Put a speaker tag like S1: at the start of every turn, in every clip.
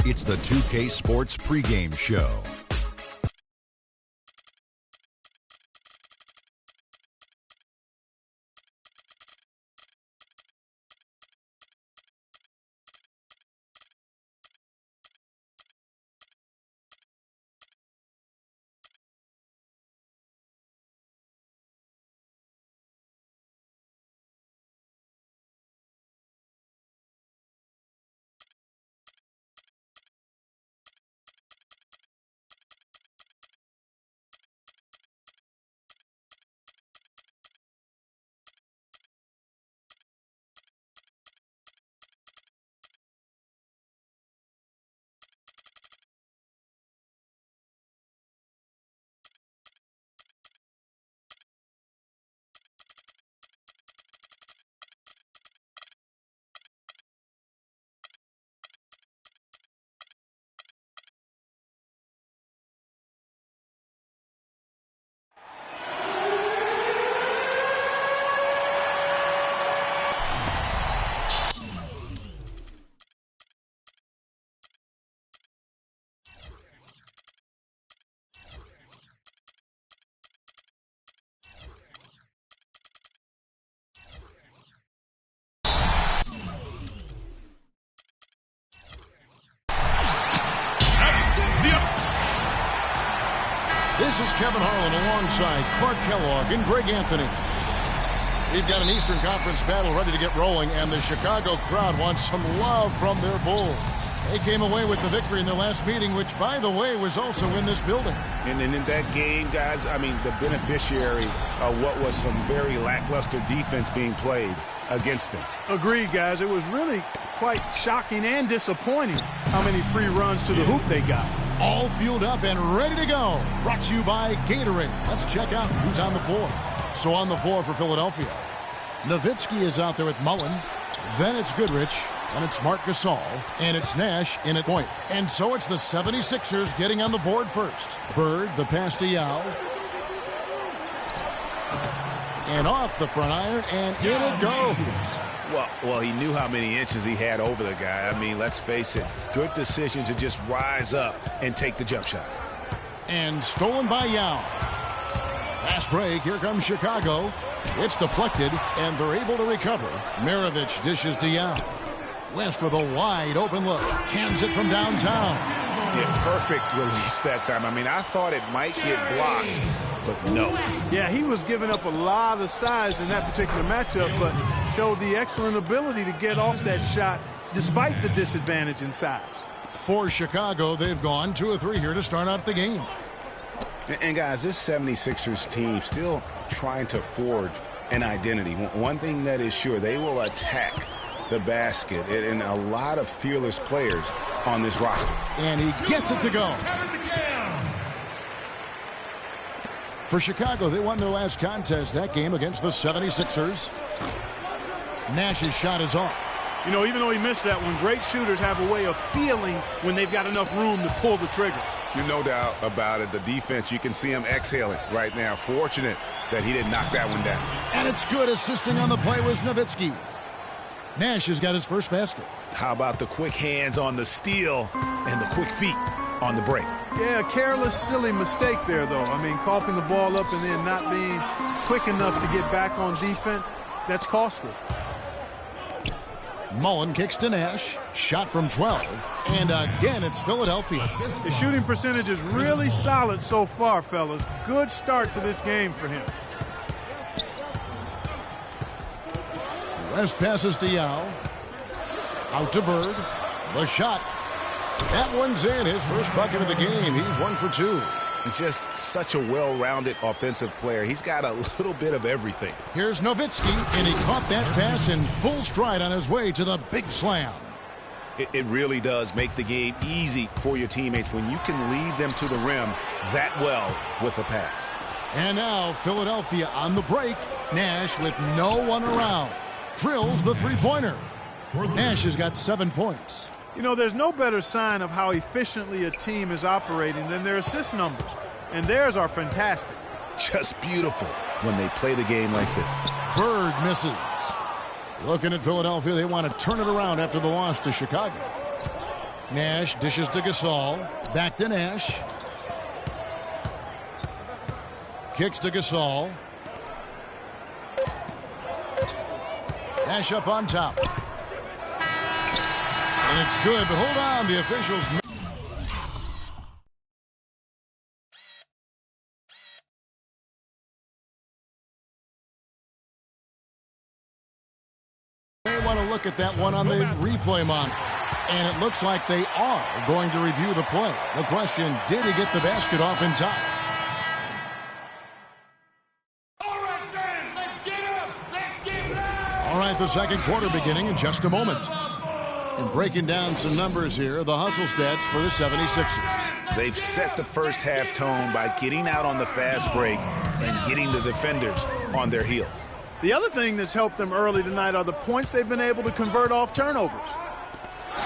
S1: It's the 2K Sports pregame show.
S2: This is Kevin Harlan alongside Clark Kellogg and Greg Anthony. We've got an Eastern Conference battle ready to get rolling, and the Chicago crowd wants some love from their Bulls. They came away with the victory in their last meeting, which, by the way, was also in this building.
S3: And in that game, guys, I mean, the beneficiary of what was some very lackluster defense being played against them.
S4: Agreed, guys. It was really quite shocking and disappointing how many free runs to the hoop they got.
S2: All fueled up and ready to go. Brought to you by Gatorade. Let's check out who's on the floor. So on the floor for Philadelphia, Nowitzki is out there with Mullen. Then it's Goodrich. And it's Marc Gasol. And it's Nash in at point. And so it's the 76ers getting on the board first. Bird, the pass to Yao. And off the front iron, and in it goes.
S3: Well, he knew how many inches he had over the guy. I mean, let's face it, good decision to just rise up and take the jump shot.
S2: And stolen by Yao. Fast break, here comes Chicago. It's deflected, and they're able to recover. Maravich dishes to Yao. West with a wide open look. Cans it from downtown.
S3: Yeah, perfect release that time. I mean, I thought it might get blocked, but no.
S4: Yeah, he was giving up a lot of size in that particular matchup, but showed the excellent ability to get off that shot despite the disadvantage in size.
S2: For Chicago, they've gone 2 of 3 here to start out the game.
S3: And guys, this 76ers team still trying to forge an identity. One thing that is sure, they will attack the basket, and a lot of fearless players on this roster.
S2: And he gets it to go. For Chicago, they won their last contest that game against the 76ers. Nash's shot is off.
S4: You know, even though he missed that one, great shooters have a way of feeling when they've got enough room to pull the trigger.
S3: There's no doubt about it. The defense, you can see him exhaling right now. Fortunate that he didn't knock that one down.
S2: And it's good. Assisting on the play was Nowitzki. Nash has got his first basket.
S3: How about the quick hands on the steal and the quick feet on the break?
S4: Yeah, careless, silly mistake there, though. I mean, coughing the ball up and then not being quick enough to get back on defense, that's costly.
S2: Mullen kicks to Nash. Shot from 12. And again, it's Philadelphia.
S4: The shooting percentage is really solid so far, fellas. Good start to this game for him.
S2: West passes to Yao. Out to Bird. The shot. That one's in. His first bucket of the game. He's 1 for 2.
S3: He's just such a well-rounded offensive player. He's got a little bit of everything.
S2: Here's Nowitzki, and he caught that pass in full stride on his way to the big slam.
S3: It really does make the game easy for your teammates when you can lead them to the rim that well with a pass.
S2: And now Philadelphia on the break. Nash with no one around. Drills the three-pointer. Nash has got 7 points.
S4: You know, there's no better sign of how efficiently a team is operating than their assist numbers. And theirs are fantastic.
S3: Just beautiful when they play the game like this.
S2: Bird misses. Looking at Philadelphia, they want to turn it around after the loss to Chicago. Nash dishes to Gasol. Back to Nash. Kicks to Gasol. Nash up on top. And it's good, but hold on. The officials may want to look at that one on the replay monitor. And it looks like they are going to review the play. The question, did he get the basket off in time? All right, the second quarter beginning in just a moment. And breaking down some numbers here, the hustle stats for the 76ers.
S3: They've set the first half tone by getting out on the fast break and getting the defenders on their heels.
S4: The other thing that's helped them early tonight are the points they've been able to convert off turnovers.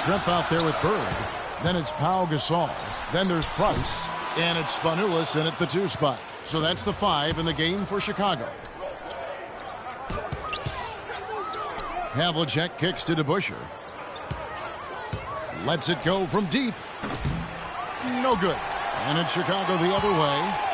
S2: Shrimp out there with Bird. Then it's Pau Gasol. Then there's Price. And it's Spanoulis in at the 2 spot. So that's the 5 in the game for Chicago. Havlicek kicks to DeBusschere. Lets it go from deep. No good. And it's Chicago the other way.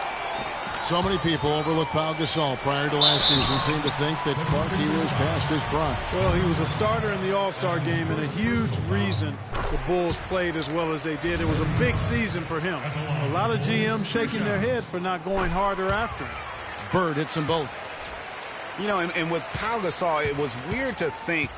S2: So many people overlook Pau Gasol prior to last season. Seem to think that Clarkie was past his prime.
S4: Well, he was a starter in the All-Star game and a huge reason the Bulls played as well as they did. It was a big season for him. A lot of GMs shaking their head for not going harder after him.
S2: Bird hits them both.
S3: You know, and with Pau Gasol, it was weird to think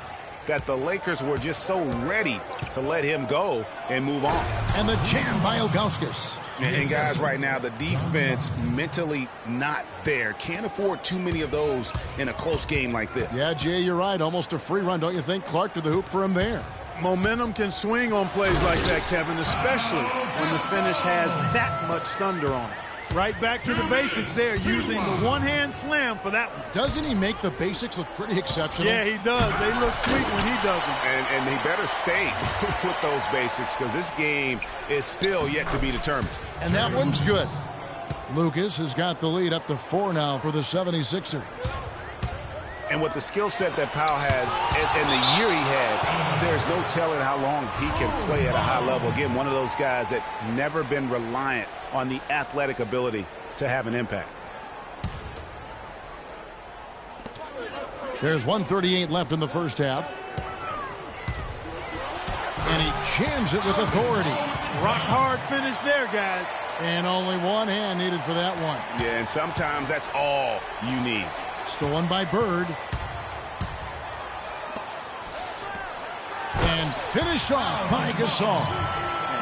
S3: that the Lakers were just so ready to let him go and move on.
S2: And the jam by Ilgauskas.
S3: And guys, right now, the defense mentally not there. Can't afford too many of those in a close game like this.
S2: Yeah, Jay, you're right. Almost a free run, don't you think? Clark to the hoop for him there.
S4: Momentum can swing on plays like that, Kevin, especially when the finish has that much thunder on it. Right back to the basics there, using the one-hand slam for that one.
S2: Doesn't he make the basics look pretty exceptional?
S4: Yeah, he does. They look sweet when he does them.
S3: And he better stay with those basics because this game is still yet to be determined.
S2: And that one's good. Lucas has got the lead up to 4 now for the 76ers.
S3: And with the skill set that Pau has and the year he had, there's no telling how long he can play at a high level. Again, one of those guys that never been reliant on the athletic ability to have an impact.
S2: There's 1:38 left in the first half. And he jams it with authority.
S4: Rock hard finish there, guys.
S2: And only one hand needed for that one.
S3: Yeah, and sometimes that's all you need.
S2: Stolen by Bird. And finished off by Gasol.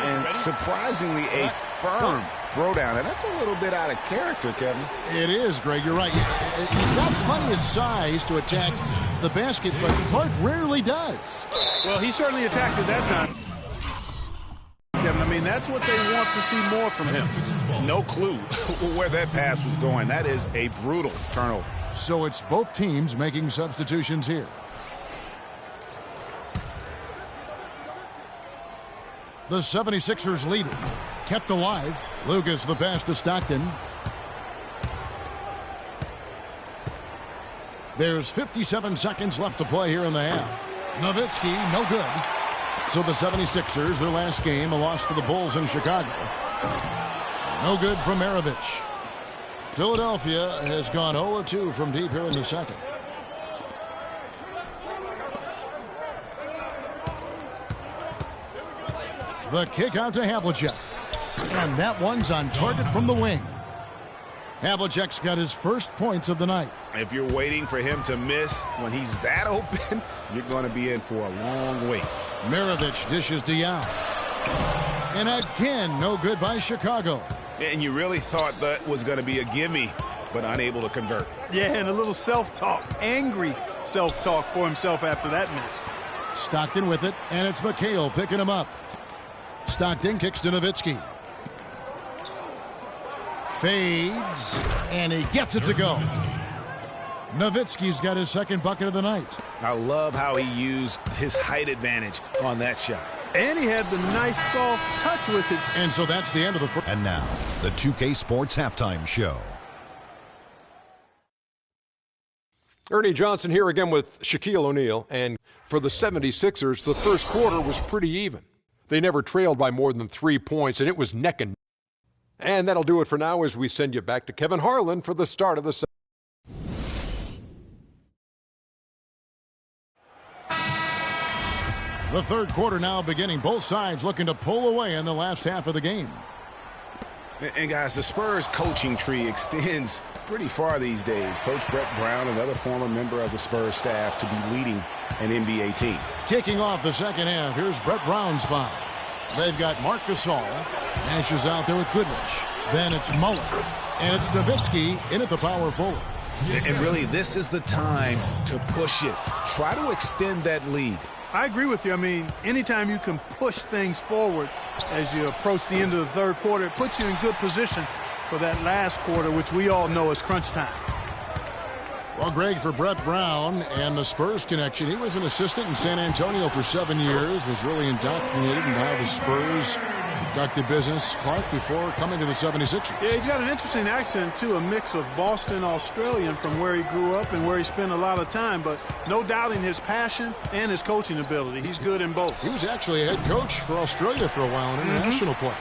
S3: And surprisingly, a firm throwdown. And that's a little bit out of character, Kevin.
S2: It is, Greg. You're right. He's got plenty of size to attack the basket, but Clark rarely does.
S4: Well, he certainly attacked it that time. Kevin, I mean, that's what they want to see more from him.
S3: No clue where that pass was going. That is a brutal turnover.
S2: So it's both teams making substitutions here. The 76ers lead it. Kept alive. Lucas the pass to Stockton. There's 57 seconds left to play here in the half. Nowitzki, no good. So the 76ers, their last game, a loss to the Bulls in Chicago. No good from Maravich. Philadelphia has gone 0-2 from deep here in the second. The kick out to Havlicek. And that one's on target from the wing. Havlicek's got his first points of the night.
S3: If you're waiting for him to miss when he's that open, you're going to be in for a long wait.
S2: Maravich dishes to Yao. And again, no good by Chicago.
S3: And you really thought that was going to be a gimme, but unable to convert.
S4: Yeah, and a little self-talk, angry self-talk for himself after that miss.
S2: Stockton with it, and it's McHale picking him up. Stockton kicks to Nowitzki. Fades, and he gets it to go. Nowitzki's got his second bucket of the night.
S3: I love how he used his height advantage on that shot.
S4: And he had the nice soft touch with it.
S2: And so that's the end of the first.
S1: And now, the 2K Sports Halftime Show.
S5: Ernie Johnson here again with Shaquille O'Neal. And for the 76ers, the first quarter was pretty even. They never trailed by more than 3 points, and it was neck and neck. And that'll do it for now as we send you back to Kevin Harlan for the start of the second.
S2: The third quarter now beginning. Both sides looking to pull away in the last half of the game.
S3: And guys, the Spurs coaching tree extends pretty far these days. Coach Brett Brown, another former member of the Spurs staff, to be leading an NBA team.
S2: Kicking off the second half, here's Brett Brown's foul. They've got Marc Gasol. Nash is out there with Goodrich. Then it's Mullen. And it's Nowitzki in at the power forward.
S3: And really, this is the time to push it. Try to extend that lead.
S4: I agree with you. I mean, anytime you can push things forward as you approach the end of the third quarter, it puts you in good position for that last quarter, which we all know is crunch time.
S2: Well, Greg, for Brett Brown and the Spurs connection, he was an assistant in San Antonio for 7 years, was really indoctrinated in how the Spurs conducted business, Clark, before coming to the 76ers.
S4: Yeah, he's got an interesting accent, too, a mix of Boston Australian from where he grew up and where he spent a lot of time, but no doubting his passion and his coaching ability. He's good in both.
S2: He was actually a head coach for Australia for a while in international play.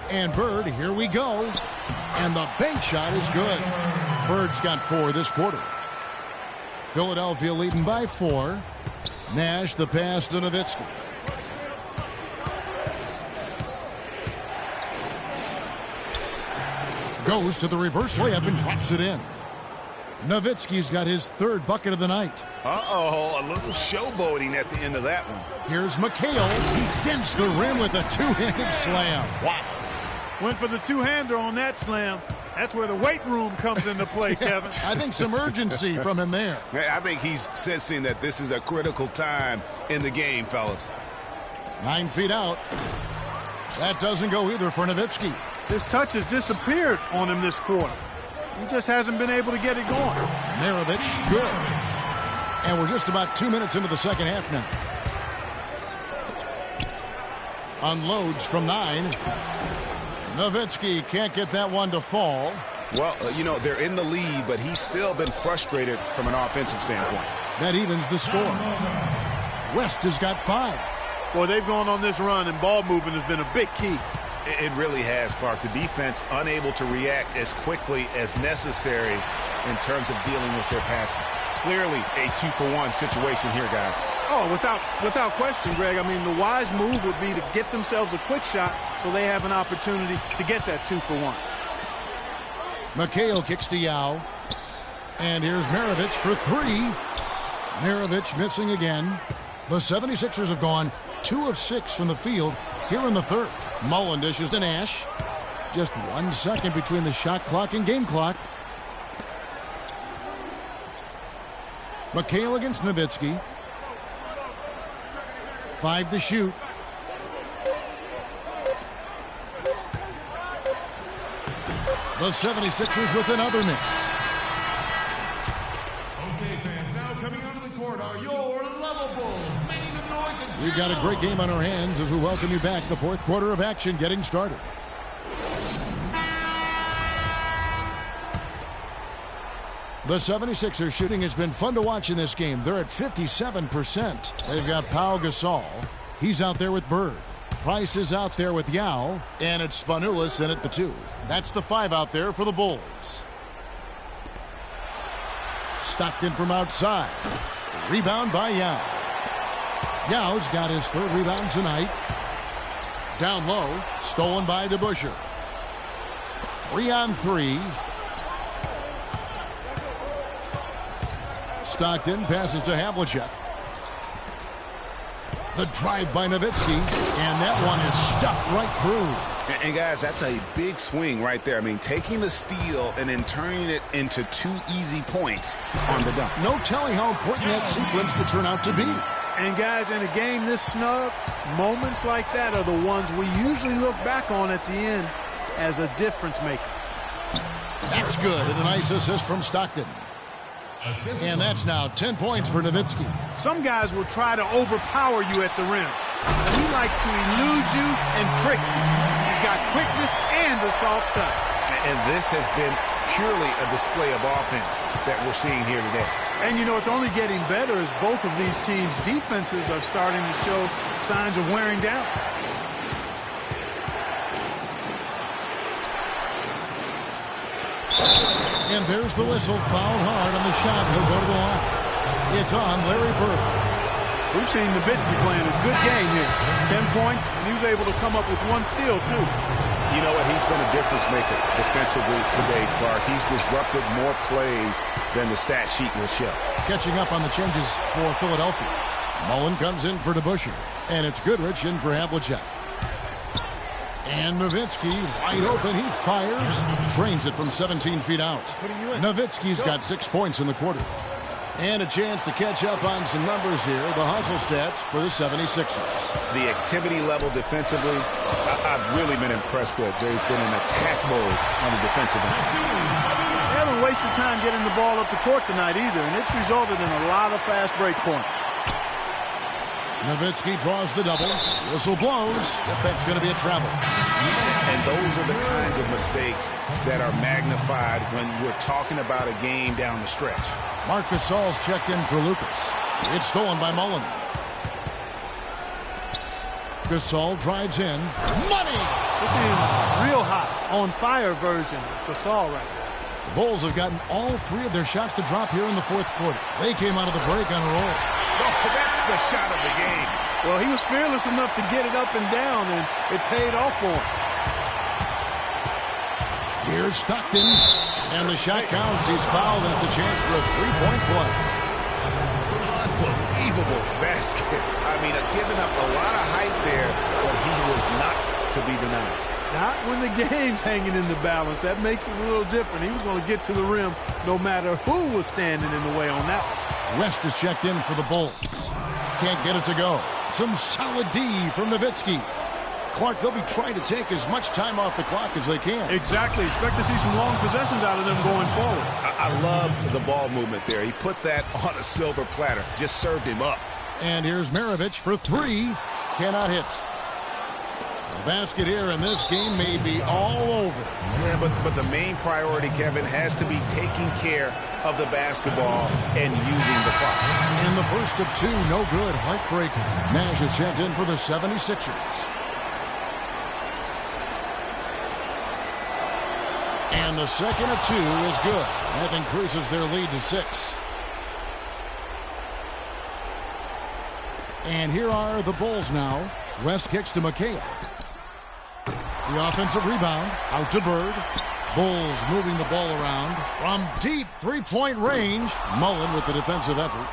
S2: And Bird, here we go. And the bank shot is good. Bird's got 4 this quarter. Philadelphia leading by 4. Nash the pass to Nowitzki. Goes to the reverse layup and drops it in. Nowitzki's got his 3rd bucket of the night.
S3: Uh-oh, a little showboating at the end of that one.
S2: Here's McHale. He dents the rim with a 2-handed slam. Wow.
S4: Went for the two-hander on that slam. That's where the weight room comes into play, Kevin.
S2: I think some urgency from him there.
S3: I think he's sensing that this is a critical time in the game, fellas.
S2: 9 feet out. That doesn't go either for Nowitzki.
S4: His touch has disappeared on him this quarter. He just hasn't been able to get it going.
S2: Maravich, good. And we're just about 2 minutes into the second half now. Unloads from 9. Nowitzki can't get that one to fall.
S3: Well, you know, they're in the lead, but he's still been frustrated from an offensive standpoint.
S2: That evens the score. West has got 5.
S4: Boy, they've gone on this run, and ball movement has been a big key.
S3: It really has, Clark. The defense unable to react as quickly as necessary in terms of dealing with their passing. Clearly a 2-for-1 situation here, guys.
S4: Oh, without question, Greg. I mean, the wise move would be to get themselves a quick shot so they have an opportunity to get that 2-for-1.
S2: McHale kicks to Yao. And here's Maravich for 3. Maravich missing again. The 76ers have gone 2 of 6 from the field here in the third. Mullen dishes to Nash. Just 1 second between the shot clock and game clock. McHale against Nowitzki. 5 to shoot. The 76ers with another miss.
S6: Okay, fans, now coming onto the court are your Level Bulls. Make some noise and
S2: We've got a great game on our hands as we welcome you back. The fourth quarter of action getting started. The 76ers shooting has been fun to watch in this game. They're at 57%. They've got Pau Gasol. He's out there with Bird. Price is out there with Yao. And it's Spanulis in at the 2. That's the 5 out there for the Bulls. Stockton from outside. Rebound by Yao. Yao's got his 3rd rebound tonight. Down low. Stolen by DeBusschere. 3-on-3. Stockton passes to Havlicek. The drive by Nowitzki, and that one is stuffed right through.
S3: And guys, that's a big swing right there. I mean, taking the steal and then turning it into 2 easy points on the dunk.
S2: No telling how important that sequence could turn out to be.
S4: And guys, in a game this snug, moments like that are the ones we usually look back on at the end as a difference maker.
S2: That's good, and a nice assist from Stockton. And that's now 10 points for Nowitzki.
S4: Some guys will try to overpower you at the rim. He likes to elude you and trick you. He's got quickness and a soft touch.
S3: And this has been purely a display of offense that we're seeing here today.
S4: And, you know, it's only getting better as both of these teams' defenses are starting to show signs of wearing down.
S2: And there's the whistle. Fouled hard on the shot. He'll go to the line. It's on Larry Bird.
S4: We've seen Nowitzki playing a good game here. 10 points, and he was able to come up with one steal, too.
S3: You know what? He's been a difference maker defensively today, Clark. He's disrupted more plays than the stat sheet will show.
S2: Catching up on the changes for Philadelphia. Mullen comes in for DeBusschere. And it's Goodrich in for Havlicek. And Nowitzki, wide open, he fires. Drains it from 17 feet out. Nowitzki's got 6 points in the quarter. And a chance to catch up on some numbers here. The hustle stats for the 76ers.
S3: The activity level defensively, I've really been impressed with. They've been in attack mode on the defensive end.
S4: They haven't wasted time getting the ball up the court tonight either, and it's resulted in a lot of fast break points.
S2: Nowitzki draws the double. Whistle blows. That's going to be a travel.
S3: And those are the kinds of mistakes that are magnified when we're talking about a game down the stretch.
S2: Marc Gasol's checked in for Lucas. It's stolen by Mullen. Gasol drives in. Money!
S4: This is real hot, on fire version of Gasol right now.
S2: The Bulls have gotten all 3 of their shots to drop here in the 4th quarter. They came out of the break on a roll.
S3: Oh, that's the shot of the game.
S4: Well, he was fearless enough to get it up and down, and it paid off for him.
S2: Here's Stockton. And the shot counts. He's fouled, and it's a chance for a 3-point play.
S3: Unbelievable basket. I mean, giving up a lot of height there, but he was not to be denied.
S4: Not when the game's hanging in the balance. That makes it a little different. He was going to get to the rim no matter who was standing in the way on that one.
S2: West is checked in for the Bulls. Can't get it to go. Some solid D from Nowitzki. Clark, they'll be trying to take as much time off the clock as they can.
S4: Exactly. Expect to see some long possessions out of them going forward.
S3: I loved the ball movement there. He put that on a silver platter. Just served him up.
S2: And here's Maravich for 3. Cannot hit. The basket here in this game may be all over.
S3: Yeah, but the main priority, Kevin, has to be taking care of the basketball and using the clock.
S2: And the first of 2, no good. Heartbreaking. Nash is checked in for the 76ers. And the second of 2 is good. That increases their lead to 6. And here are the Bulls now. West kicks to McHale. The offensive rebound. Out to Bird. Bulls moving the ball around. From deep 3-point range. Mullen with the defensive effort.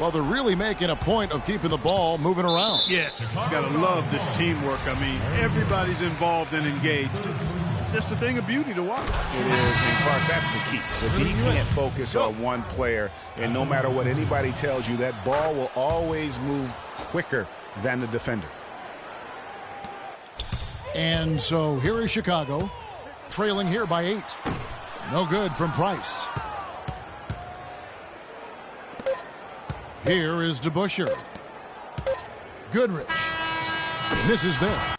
S2: Well, they're really making a point of keeping the ball moving around.
S4: Yes, you got to love this teamwork. I mean, everybody's involved and engaged. It's just a thing of beauty to watch.
S3: It is, and Clark, that's the key. The D can't focus on one player, and no matter what anybody tells you, that ball will always move quicker than the defender.
S2: And so here is Chicago, trailing here by 8. No good from Price. Here is DeBusschere. Goodrich. Misses there.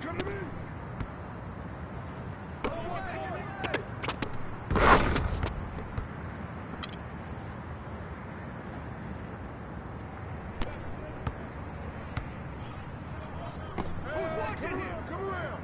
S6: Come to me! Who's watching here? Come around!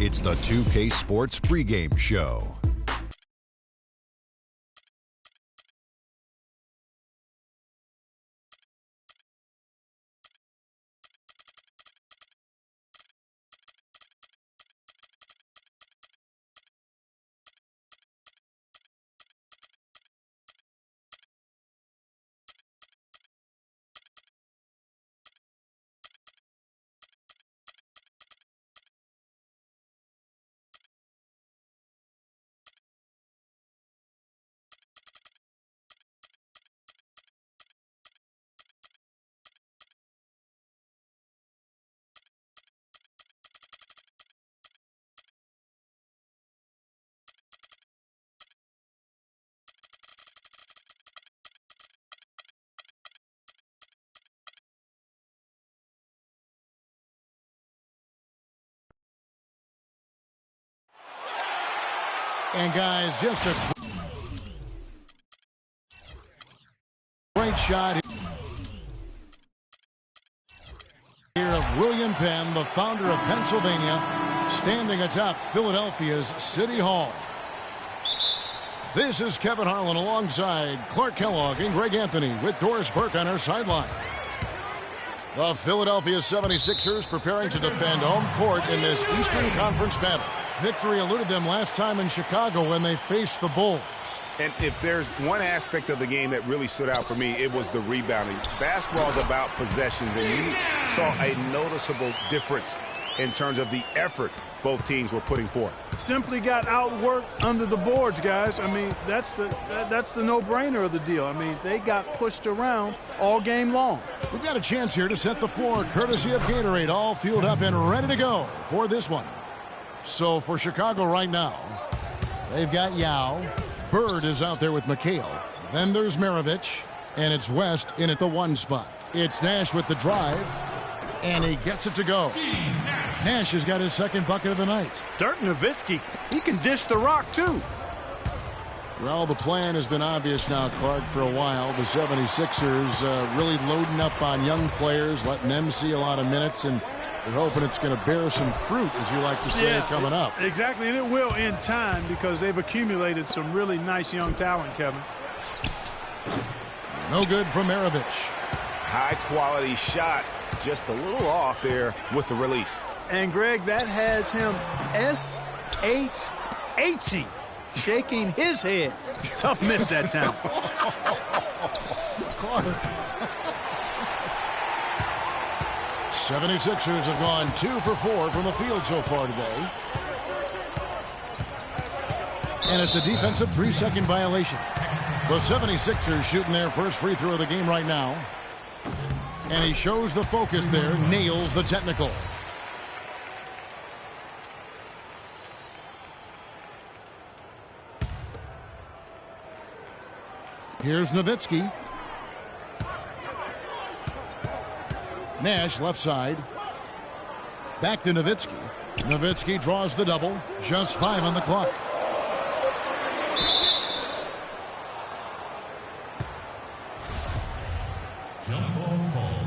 S1: It's the 2K Sports pregame show.
S2: And guys, just a great shot here of William Penn, the founder of Pennsylvania, standing atop Philadelphia's City Hall. This is Kevin Harlan alongside Clark Kellogg and Greg Anthony with Doris Burke on our sideline. The Philadelphia 76ers preparing to defend home court in this Eastern Conference battle. Victory eluded them last time in Chicago when they faced the Bulls.
S3: And if there's one aspect of the game that really stood out for me, it was the rebounding. Basketball is about possessions, and you saw a noticeable difference in terms of the effort both teams were putting forth.
S4: Simply got outworked under the boards, guys. I mean, that's the no-brainer of the deal. I mean, they got pushed around all game long.
S2: We've got a chance here to set the floor, courtesy of Gatorade, all fueled up and ready to go for this one. So for Chicago right now, they've got Yao. Bird is out there with McHale. Then there's Maravich, and it's West in at the one spot. It's Nash with the drive, and he gets it to go. Nash has got his second bucket of the night.
S4: Dirk Nowitzki, he can dish the rock too.
S2: Well, the plan has been obvious now, Clark, for a while. The 76ers really loading up on young players, letting them see a lot of minutes, and they're hoping it's going to bear some fruit, as you like to say, coming up.
S4: Exactly, and it will in time because they've accumulated some really nice young talent, Kevin.
S2: No good from Maravich.
S3: High-quality shot, just a little off there with the release.
S4: And, Greg, that has him S-H-H-ing, shaking his head. Tough miss that time.
S2: Clark. 76ers have gone 2 for 4 from the field so far today. And it's a defensive 3-second violation. The 76ers shooting their first free throw of the game right now. And he shows the focus there, nails the technical. Here's Nowitzki. Nash left side. Back to Nowitzki. Nowitzki draws the double. Just 5 on the clock.
S6: Jump ball called.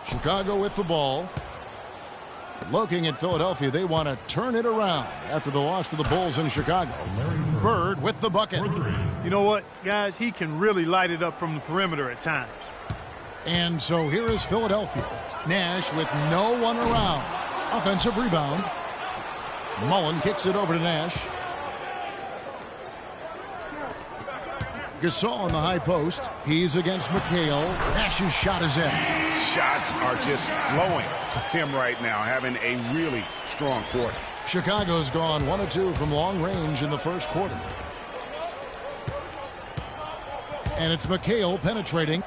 S2: Chicago with the ball. Looking at Philadelphia, they want to turn it around after the loss to the Bulls in Chicago. Bird with the bucket.
S4: You know what, guys? He can really light it up from the perimeter at times.
S2: And so here is Philadelphia. Nash with no one around. Offensive rebound. Mullen kicks it over to Nash. Gasol on the high post. He's against McHale. Nash's shot is in.
S3: Shots are just flowing for him right now, having a really strong quarter.
S2: Chicago's gone 1 of 2 from long range in the first quarter. And it's McHale penetrating.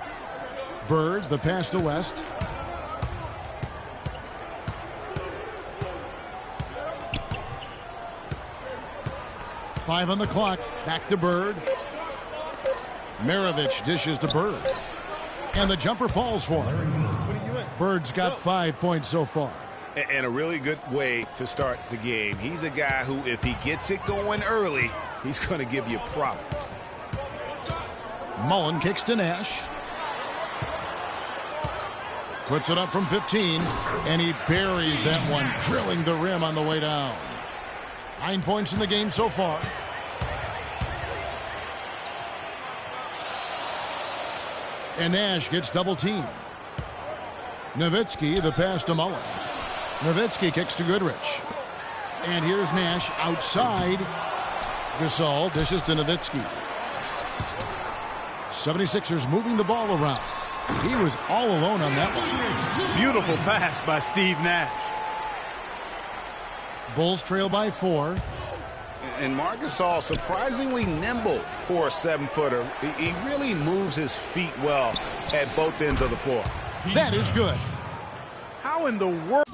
S2: Bird, the pass to West. Five on the clock. Back to Bird. Maravich dishes to Bird. And the jumper falls for him. Bird's got 5 points so far.
S3: And a really good way to start the game. He's a guy who, if he gets it going early, he's going to give you problems.
S2: Mullen kicks to Nash. Puts it up from 15, and he buries that one, drilling the rim on the way down. 9 points in the game so far. And Nash gets double teamed. Nowitzki, the pass to Mullen. Nowitzki kicks to Goodrich. And here's Nash outside. Gasol dishes to Nowitzki. 76ers moving the ball around. He was all alone on that one.
S4: Beautiful pass by Steve Nash.
S2: Bulls trail by 4.
S3: And Marc Gasol surprisingly nimble for a 7-footer. He really moves his feet well at both ends of the floor.
S2: That is good.
S4: How in the world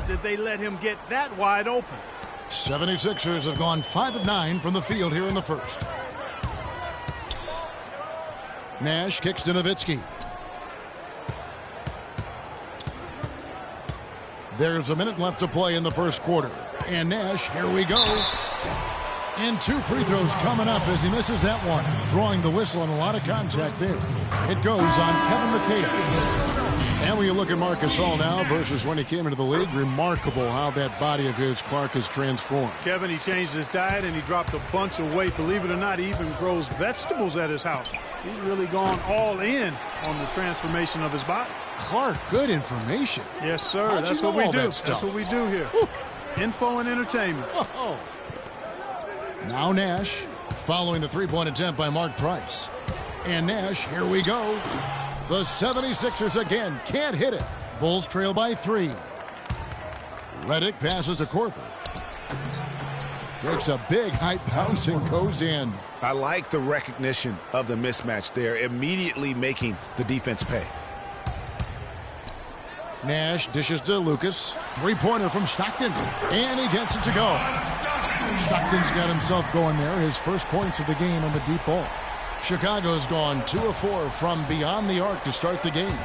S4: did they let him get that wide open?
S2: 76ers have gone 5 of 9 from the field here in the first. Nash kicks to Nowitzki. There's a minute left to play in the first quarter. And Nash, here we go. And 2 free throws coming up as he misses that one. Drawing the whistle and a lot of contact there. It goes on Kevin McHale. And when you look at Marc Gasol now versus when he came into the league, remarkable how that body of his, Clark, has transformed.
S4: Kevin, he changed his diet and he dropped a bunch of weight. Believe it or not, he even grows vegetables at his house. He's really gone all in on the transformation of his body.
S2: Clark, good information.
S4: Yes, sir.
S2: How'd
S4: That's
S2: you
S4: what
S2: know
S4: we
S2: all
S4: do.
S2: that stuff?
S4: That's what we do here. Info and entertainment.
S2: Oh. Now Nash following the three-point attempt by Mark Price. And Nash, here we go. The 76ers again can't hit it. Bulls trail by 3. Redick passes to Korver. Takes a big high bounce and goes in.
S3: I like the recognition of the mismatch there, immediately making the defense pay.
S2: Nash dishes to Lucas. Three-pointer from Stockton. And he gets it to go. Stockton's got himself going there. His first points of the game on the deep ball. Chicago's gone 2 of 4 from beyond the arc to start the game.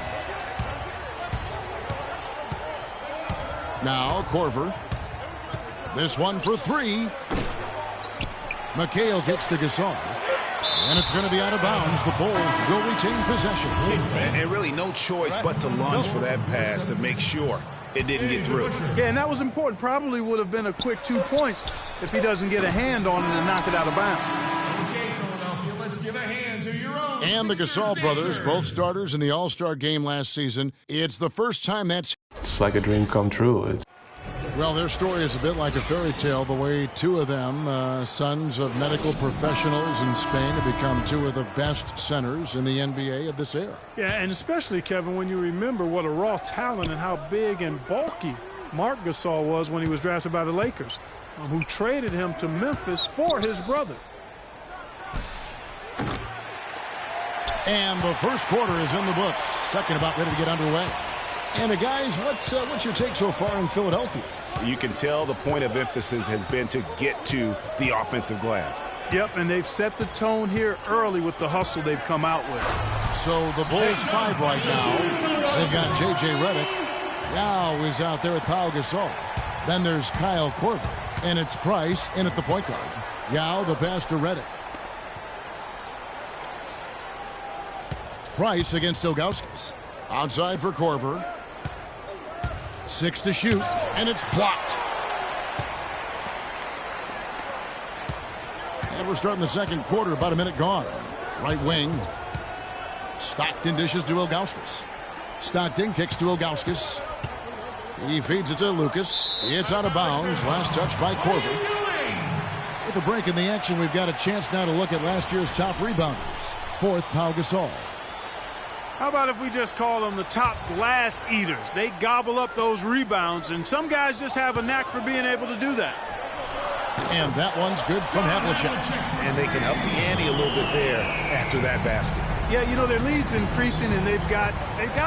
S2: Now Korver. This one for 3. McHale gets to Gasol. And it's going to be out of bounds. The Bulls will retain possession.
S3: And really no choice but to lunge for that pass to make sure it didn't get through.
S4: Yeah, and that was important. Probably would have been a quick 2 points if he doesn't get a hand on it and knock it out of bounds.
S6: Okay, Philadelphia, let's give a hand to your own.
S2: And the Gasol brothers, both starters in the All-Star game last season. It's the first time that's...
S7: It's like a dream come true.
S2: Well, their story is a bit like a fairy tale, the way 2 of them, sons of medical professionals in Spain, have become 2 of the best centers in the NBA of this era.
S4: Yeah, and especially, Kevin, when you remember what a raw talent and how big and bulky Marc Gasol was when he was drafted by the Lakers, who traded him to Memphis for his brother.
S2: And the first quarter is in the books. Second about ready to get underway. And guys, what's your take so far in Philadelphia?
S3: You can tell the point of emphasis has been to get to the offensive glass.
S4: Yep, and they've set the tone here early with the hustle they've come out with.
S2: So the Bulls 5 right now. They've got J.J. Redick. Yao is out there with Pau Gasol. Then there's Kyle Korver. And it's Price in at the point guard. Yao, the pass to Redick. Price against Ilgauskas. Outside for Korver. 6 to shoot, and it's blocked. And we're starting the second quarter, about a minute gone. Right wing. Stockton dishes to Ilgauskas. Stockton kicks to Ilgauskas. He feeds it to Lucas. It's out of bounds. Last touch by Korver. With a break in the action, we've got a chance now to look at last year's top rebounders. Fourth, Pau Gasol.
S4: How about if we just call them the top glass eaters? They gobble up those rebounds, and some guys just have a knack for being able to do that.
S2: And that one's good from Havlicek.
S3: And they can up the ante a little bit there after that basket.
S4: Yeah, you know, their lead's increasing, and they've got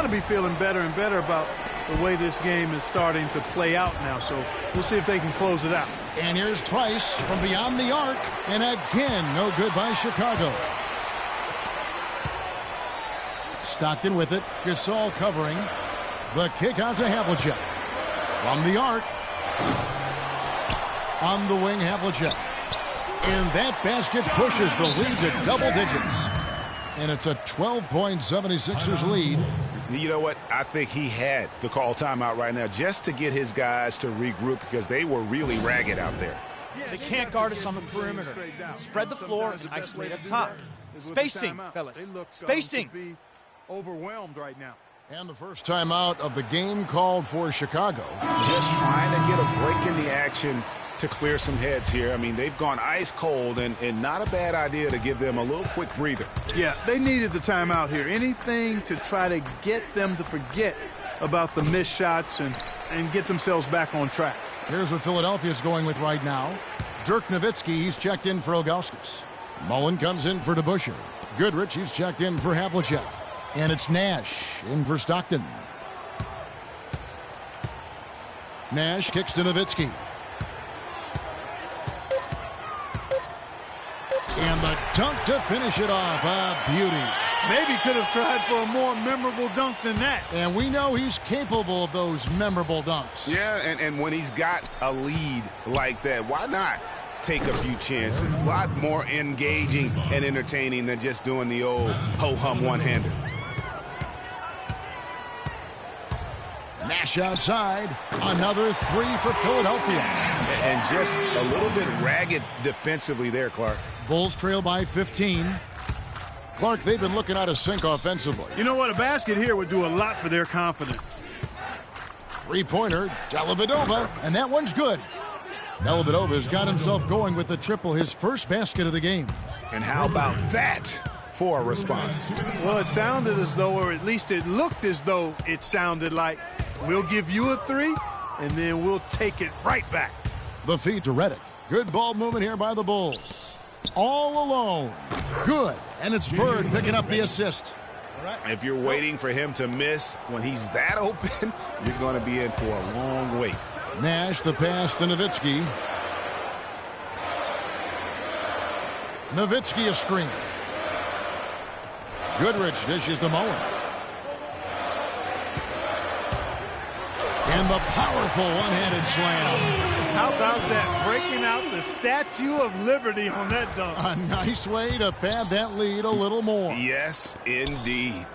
S4: to be feeling better and better about the way this game is starting to play out now. So we'll see if they can close it out.
S2: And here's Price from beyond the arc. And again, no good by Chicago. Stockton with it. Gasol covering. The kick out to Havlicek. From the arc. On the wing, Havlicek. And that basket pushes the lead to double digits. And it's a 12-point 76ers lead.
S3: You know what? I think he had to call timeout right now just to get his guys to regroup because they were really ragged out there.
S8: They can't guard us on the perimeter. Spread the floor and isolate up top. Spacing, fellas. Spacing.
S4: Overwhelmed right now.
S2: And the first timeout of the game called for Chicago.
S3: Just trying to get a break in the action to clear some heads here. I mean, they've gone ice cold, and not a bad idea to give them a little quick breather.
S4: Yeah, they needed the timeout here. Anything to try to get them to forget about the missed shots and get themselves back on track.
S2: Here's what Philadelphia's going with right now. Dirk Nowitzki, he's checked in for Ilgauskas. Mullen comes in for DeBusschere. Goodrich, he's checked in for Havlicek. And it's Nash in for Stockton. Nash kicks to Nowitzki. And the dunk to finish it off. A beauty.
S4: Maybe could have tried for a more memorable dunk than that.
S2: And we know he's capable of those memorable dunks.
S3: Yeah, and when he's got a lead like that, why not take a few chances? A lot more engaging and entertaining than just doing the old ho-hum one-hander.
S2: Nash outside. Another three for Philadelphia.
S3: And just a little bit ragged defensively there, Clark.
S2: Bulls trail by 15. Clark, they've been looking out of sync offensively.
S4: You know what? A basket here would do a lot for their confidence.
S2: Three-pointer, Dellavedova, and that one's good. Dellavedova's got himself going with the triple, his first basket of the game.
S3: And how about that for a response?
S4: Well, it sounded as though, or at least it looked as though it sounded like, we'll give you a three, and then we'll take it right back.
S2: The feed to Redick. Good ball movement here by the Bulls. All alone. Good. And it's Bird picking up the assist.
S3: If you're waiting for him to miss when he's that open, you're going to be in for a long wait.
S2: Nash, the pass to Nowitzki. Nowitzki a screen. Goodrich dishes to Mullen. And the powerful one-handed slam.
S4: How about that? Breaking out the Statue of Liberty on that dunk.
S2: A nice way to pad that lead a little more.
S3: Yes, indeed.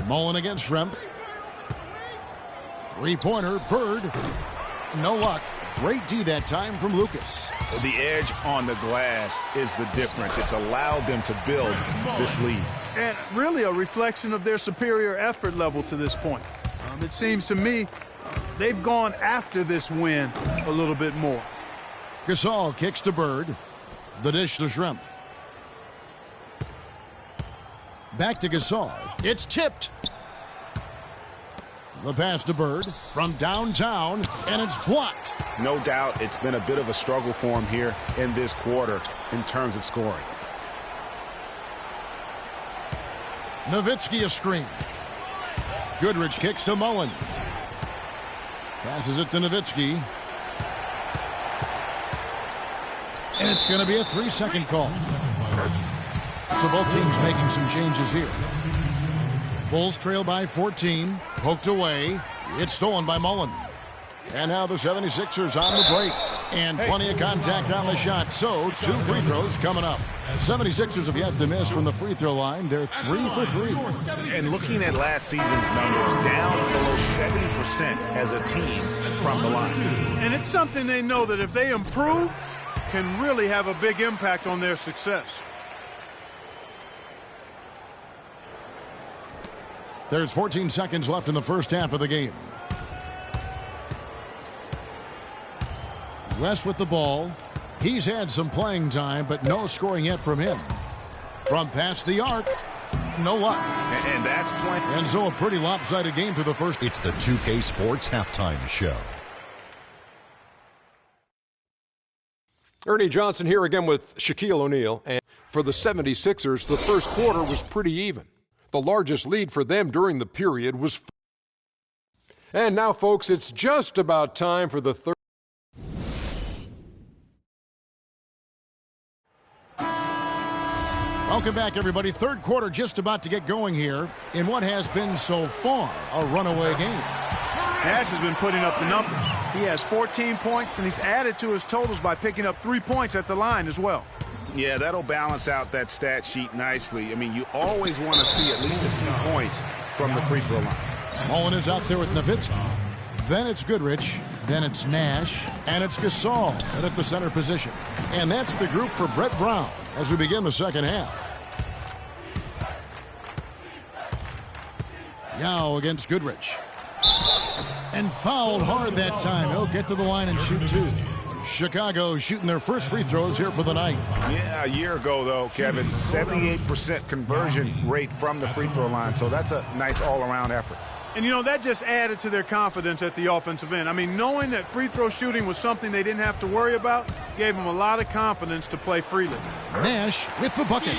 S2: Mullen against Schrempf. Three-pointer, Bird. No luck. Great D that time from Lucas.
S3: The edge on the glass is the difference. It's allowed them to build this lead.
S4: And really a reflection of their superior effort level to this point. It seems to me they've gone after this win a little bit more.
S2: Gasol kicks to Bird. The dish to Schrempf. Back to Gasol. It's tipped. The pass to Bird from downtown, and it's blocked.
S3: No doubt it's been a bit of a struggle for him here in this quarter in terms of scoring.
S2: Nowitzki a screen. Goodrich kicks to Mullen. Passes it to Nowitzki. And it's going to be a 3-second call. So both teams making some changes here. Bulls trail by 14. Poked away. It's stolen by Mullen. And now the 76ers on the break. And plenty of contact on the shot. So 2 free throws coming up. 76ers have yet to miss from the free throw line. They're 3 for 3.
S3: And looking at last season's numbers, down below 70% as a team from the line.
S4: And it's something they know that if they improve, can really have a big impact on their success.
S2: There's 14 seconds left in the first half of the game. West with the ball. He's had some playing time, but no scoring yet from him. From past the arc, no luck.
S3: And that's plenty.
S2: And so a pretty lopsided game through the first.
S1: It's the 2K Sports Halftime Show.
S5: Ernie Johnson here again with Shaquille O'Neal. And for the 76ers, the first quarter was pretty even. The largest lead for them during the period was. And now, folks, it's just about time for the third.
S2: Welcome back, everybody. Third quarter just about to get going here in what has been so far a runaway game.
S4: Nash has been putting up the numbers. He has 14 points, and he's added to his totals by picking up 3 points at the line as well.
S3: Yeah, that'll balance out that stat sheet nicely. I mean, you always want to see at least a few points from the free throw line.
S2: Mullen is out there with Nowitzki. Then it's Goodrich. Then it's Nash. And it's Gasol at the center position. And that's the group for Brett Brown as we begin the second half. Yao against Goodrich. And fouled hard that time. He'll get to the line and shoot 2. Chicago shooting their first free throws here for the night.
S3: Yeah, a year ago, though, Kevin, 78% conversion rate from the free throw line. So that's a nice all-around effort.
S4: And, you know, that just added to their confidence at the offensive end. I mean, knowing that free throw shooting was something they didn't have to worry about gave them a lot of confidence to play freely.
S2: Nash with the bucket.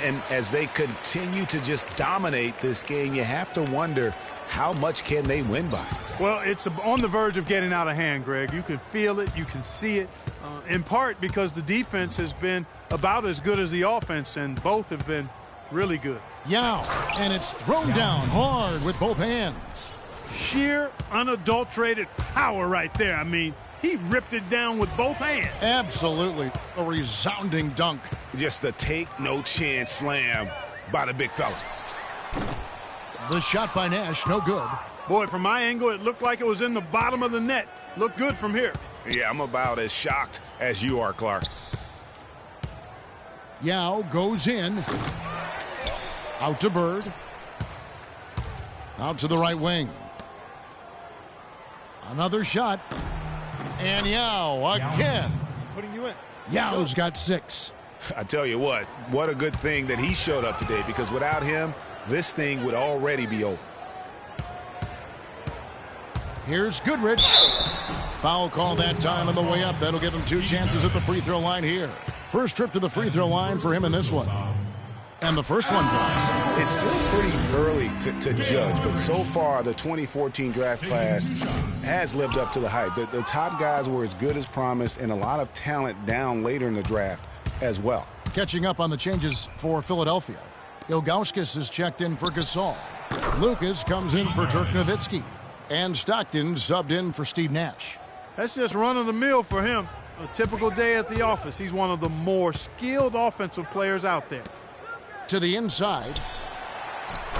S3: And as they continue to just dominate this game, you have to wonder, how much can they win by?
S4: Well, it's on the verge of getting out of hand, Greg. You can feel it. You can see it, in part because the defense has been about as good as the offense, and both have been really good.
S2: Yao, and it's thrown down hard with both hands.
S4: Sheer, unadulterated power right there. I mean, he ripped it down with both hands.
S2: Absolutely. A resounding dunk.
S3: Just a take-no-chance slam by the big fella.
S2: The shot by Nash, no good.
S4: Boy, from my angle, it looked like it was in the bottom of the net. Looked good from here.
S3: Yeah, I'm about as shocked as you are, Clark.
S2: Yao goes in. Out to Bird. Out to the right wing. Another shot. And Yao again.
S4: Putting you in.
S2: Yao's got 6.
S3: I tell you what a good thing that he showed up today, because without him, this thing would already be over.
S2: Here's Goodrich. Foul call that time on the way up. That'll give him 2 chances at the free throw line here. First trip to the free throw line for him in this one. And the first one drops.
S3: It's still pretty early to judge, but so far the 2014 draft class has lived up to the hype. The top guys were as good as promised, and a lot of talent down later in the draft as well.
S2: Catching up on the changes for Philadelphia. Ilgauskas is checked in for Gasol. Lucas comes in for Dirk Nowitzki. And Stockton subbed in for Steve Nash.
S4: That's just run-of-the-mill for him. A typical day at the office. He's one of the more skilled offensive players out there.
S2: To the inside.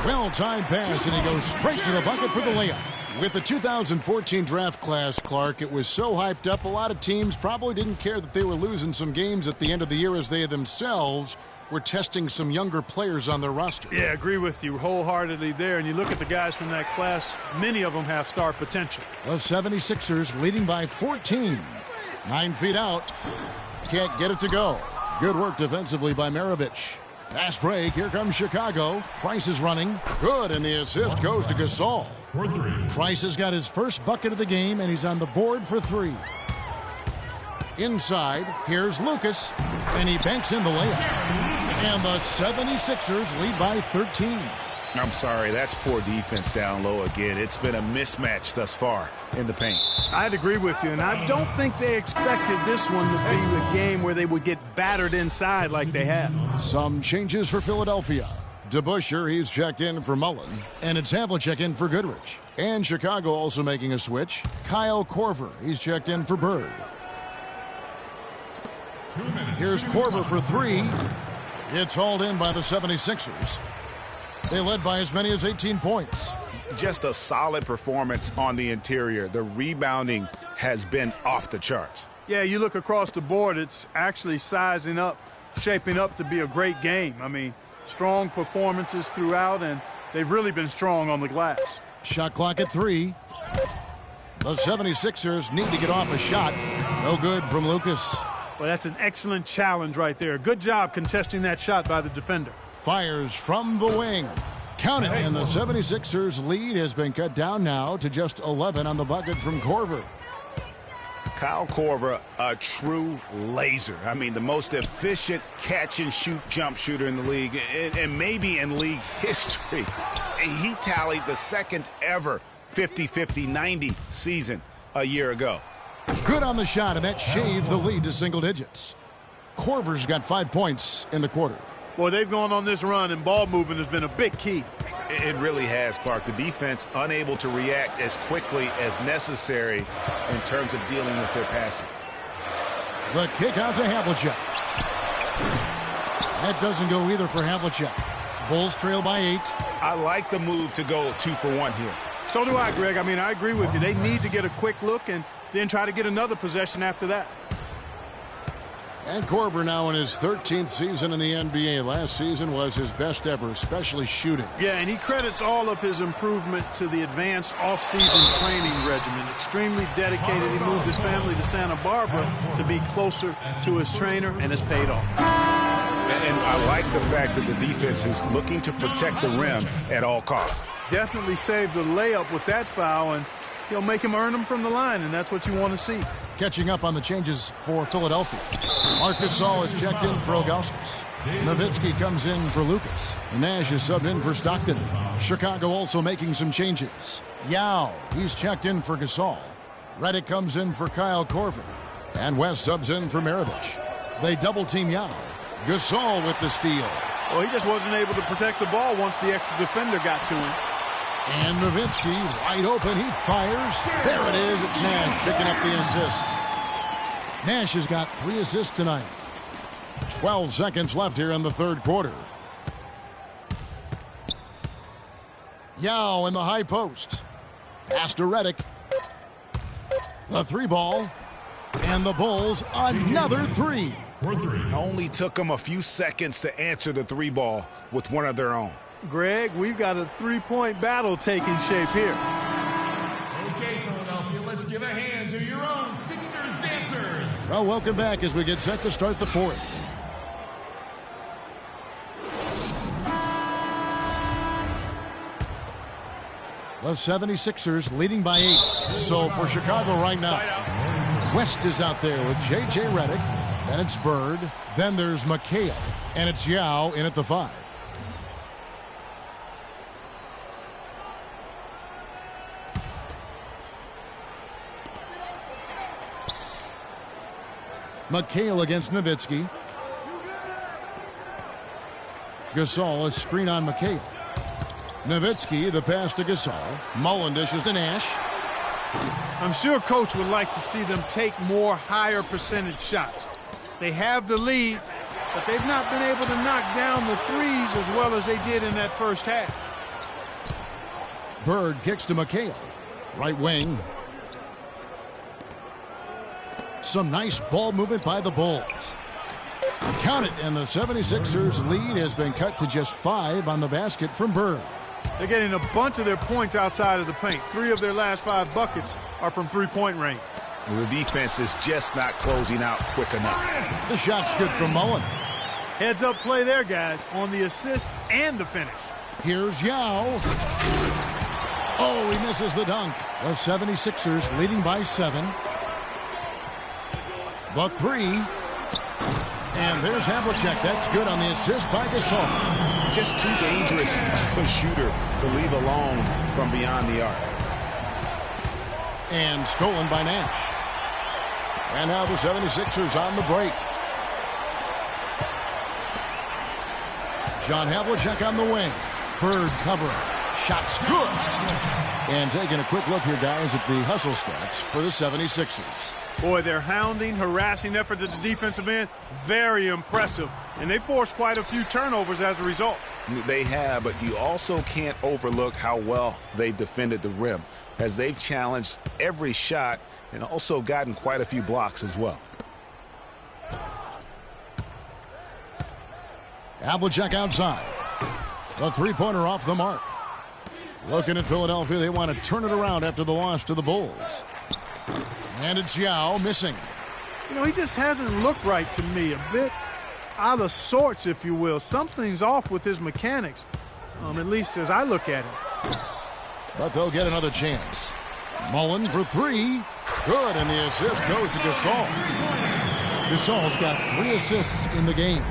S2: Well-timed pass, and he goes straight to the bucket for the layup. With the 2014 draft class, Clark, it was so hyped up, a lot of teams probably didn't care that they were losing some games at the end of the year, as they themselves were testing some younger players on their roster.
S4: Yeah, I agree with you wholeheartedly there. And you look at the guys from that class, many of them have star potential.
S2: The 76ers leading by 14. 9 feet out. Can't get it to go. Good work defensively by Maravich. Fast break. Here comes Chicago. Price is running. Good, and the assist goes to Gasol. Price has got his first bucket of the game, and he's on the board for 3. Inside, here's Lucas, and he banks in the layup. And the 76ers lead by 13.
S3: I'm sorry, that's poor defense down low again. It's been a mismatch thus far in the paint.
S4: I'd agree with you, and I don't think they expected this one to be a game where they would get battered inside like they have.
S2: Some changes for Philadelphia. DeBusschere, he's checked in for Mullen, and it's Havlicek in for Goodrich. And Chicago also making a switch. Kyle Korver, he's checked in for Bird. Here's Korver for three. It's hauled in by the 76ers. They led by as many as 18 points.
S3: Just a solid performance on the interior. The rebounding has been off the charts.
S4: Yeah, you look across the board, it's actually sizing up, shaping up to be a great game. I mean, strong performances throughout, and they've really been strong on the glass.
S2: Shot clock at 3. The 76ers need to get off a shot. No good from Lucas.
S4: Well, that's an excellent challenge right there. Good job contesting that shot by the defender.
S2: Fires from the wing. Count it, and the 76ers lead has been cut down now to just 11 on the bucket from Korver.
S3: Kyle Korver, a true laser. I mean, the most efficient catch-and-shoot jump shooter in the league, and maybe in league history. He tallied the second ever 50-50-90 season a year ago.
S2: Good on the shot, and that shaves the lead to single digits. Korver's got 5 points in the quarter.
S4: Boy, they've gone on this run, and ball movement has been a big key.
S3: It really has, Clark. The defense unable to react as quickly as necessary in terms of dealing with their passing.
S2: The kick out to Havlicek. That doesn't go either for Havlicek. Bulls trail by 8.
S3: I like the move to go 2 for 1 here.
S4: So do I, Greg. I mean, I agree with you. They need to get a quick look and then try to get another possession after that.
S2: And Korver now in his 13th season in the NBA. Last season was his best ever, especially shooting.
S4: Yeah, and he credits all of his improvement to the advanced off-season training regimen. Extremely dedicated. He moved his family to Santa Barbara to be closer to his trainer, and it's paid off.
S3: And I like the fact that the defense is looking to protect the rim at all costs.
S4: Definitely saved the layup with that foul, and he'll make him earn them from the line, and that's what you want to see.
S2: Catching up on the changes for Philadelphia. Marc Gasol is checked in for Ilgauskas. Nowitzki comes in for Lucas. Nash is subbed in for Stockton. Chicago also making some changes. Yao, he's checked in for Gasol. Redick comes in for Kyle Korver. And West subs in for Maravich. They double-team Yao. Gasol with the steal.
S4: Well, he just wasn't able to protect the ball once the extra defender got to him.
S2: And Nowitzki wide open. He fires. There it is. It's Nash picking up the assists. Nash has got 3 assists tonight. 12 seconds left here in the third quarter. Yao in the high post. Pass to Redick. The 3 ball. And the Bulls another 3.
S3: Only took them a few seconds to answer the 3 ball with one of their own.
S4: Greg, we've got a 3-point battle taking shape here.
S6: Okay, Philadelphia, let's give a hand to your own Sixers dancers.
S2: Well, welcome back as we get set to start the fourth. The 76ers leading by 8. So for Chicago right now, West is out there with J.J. Redick. Then it's Bird. Then there's McHale. And it's Yao in at the 5. McHale against Nowitzki. Gasol, a screen on McHale. Nowitzki, the pass to Gasol. Mullen dishes to Nash.
S4: I'm sure Coach would like to see them take more higher percentage shots. They have the lead, but they've not been able to knock down the threes as well as they did in that first half.
S2: Bird kicks to McHale. Right wing. Some nice ball movement by the Bulls. Count it, and the 76ers lead has been cut to just 5 on the basket from Bird.
S4: They're getting a bunch of their points outside of the paint. 3 of their last 5 buckets are from three-point range.
S3: The defense is just not closing out quick enough.
S2: The shot's good from Mullen.
S4: Heads-up play there, guys, on the assist and the finish.
S2: Here's Yao. Oh, he misses the dunk. The 76ers leading by 7. The 3. And there's Havlicek. That's good on the assist by Gasol.
S3: Just too dangerous for a shooter to leave alone from beyond the arc.
S2: And stolen by Nash. And now the 76ers on the break. John Havlicek on the wing. Bird cover. Shot's good. And taking a quick look here, guys, at the hustle stats for the 76ers.
S4: Boy, their hounding, harassing effort at the defensive end, very impressive. And they forced quite a few turnovers as a result.
S3: They have, but you also can't overlook how well they've defended the rim, as they've challenged every shot and also gotten quite a few blocks as well.
S2: Havlicek outside. The three-pointer off the mark. Looking at Philadelphia, they want to turn it around after the loss to the Bulls. And it's Yao missing.
S4: You know, he just hasn't looked right to me. A bit out of sorts, if you will. Something's off with his mechanics, at least as I look at him.
S2: But they'll get another chance. Mullen for three. Good, and the assist goes to Gasol. Gasol's got 3 assists in the game.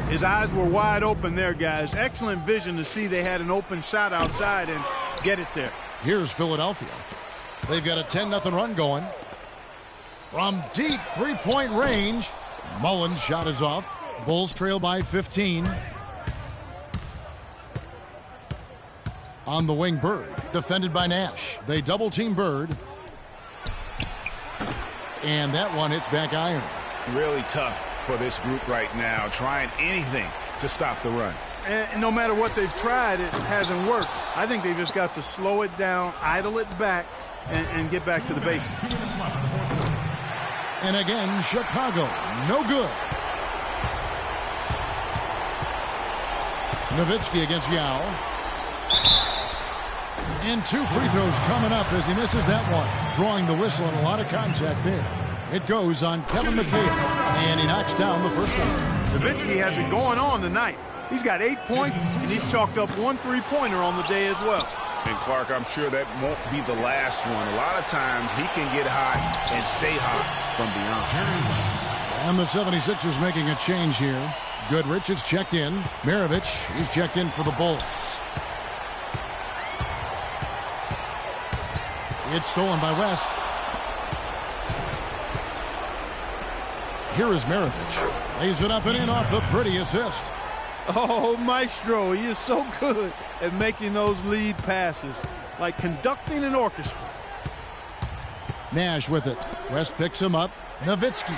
S4: His eyes were wide open there, guys. Excellent vision to see they had an open shot outside and get it there.
S2: Here's Philadelphia. They've got a 10-0 run going. From deep three-point range, Mullen's shot is off. Bulls trail by 15. On the wing, Bird, defended by Nash. They double-team Bird. And that one hits back iron.
S3: Really tough for this group right now, trying anything to stop the run.
S4: And no matter what they've tried, it hasn't worked. I think they've just got to slow it down, idle it back, and get back to the basics.
S2: And again, Chicago, no good. Nowitzki against Yao. And 2 free throws coming up as he misses that one. Drawing the whistle and a lot of contact there. It goes on Kevin McHale, and he knocks down the first one.
S4: Nowitzki has it going on tonight. He's got 8 points, and he's chalked up 1 3-pointer on the day as well.
S3: And Clark, I'm sure that won't be the last one. A lot of times he can get hot and stay hot from beyond.
S2: And the 76ers making a change here. Goodrich is checked in. Maravich, he's checked in for the Bulls. It's stolen by West. Here is Maravich. Lays it up and in off the pretty assist.
S4: Oh, Maestro, he is so good at making those lead passes, like conducting an orchestra.
S2: Nash with it. West picks him up. Nowitzki.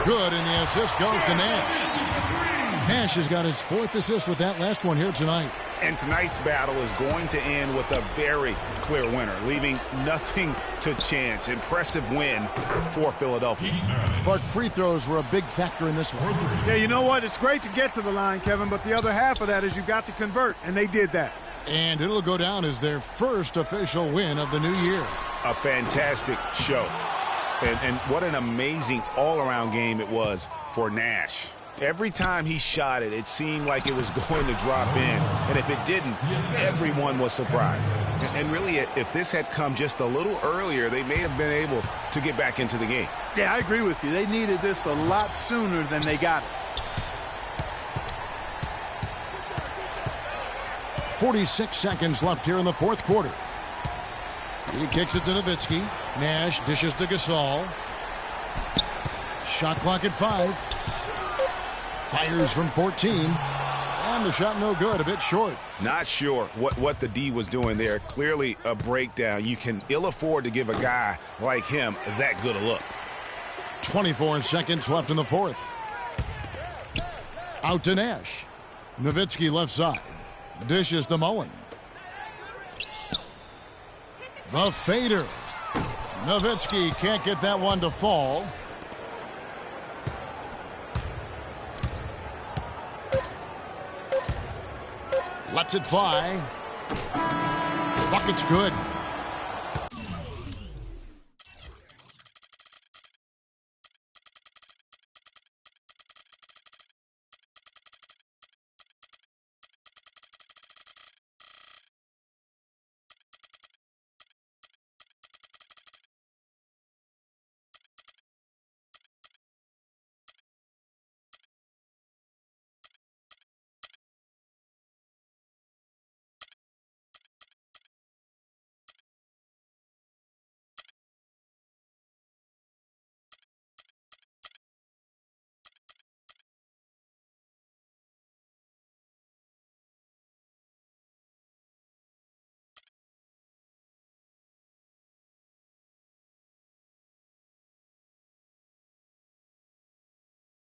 S2: Good, and the assist goes to Nash. Nash has got his 4th assist with that last one here tonight.
S3: And tonight's battle is going to end with a very clear winner, leaving nothing to chance. Impressive win for Philadelphia.
S2: Clark, free throws were a big factor in this one.
S4: Yeah, you know what? It's great to get to the line, Kevin, but the other half of that is you've got to convert, and they did that.
S2: And it'll go down as their first official win of the new year.
S3: A fantastic show. And what an amazing all-around game it was for Nash. Every time he shot it, it seemed like it was going to drop in. And if it didn't, everyone was surprised. And really, if this had come just a little earlier, they may have been able to get back into the game.
S4: Yeah, I agree with you. They needed this a lot sooner than they got it.
S2: 46 seconds left here in the 4th quarter. He kicks it to Nowitzki. Nash dishes to Gasol. Shot clock at 5. Fires from 14. And the shot no good, a bit short.
S3: Not sure what the D was doing there. Clearly a breakdown. You can ill afford to give a guy like him that good a look.
S2: 24 seconds left in the 4th. Out to Nash. Nowitzki left side. Dishes to Mullen. The fader. Nowitzki can't get that one to fall. Lets it fly. Bucket's good.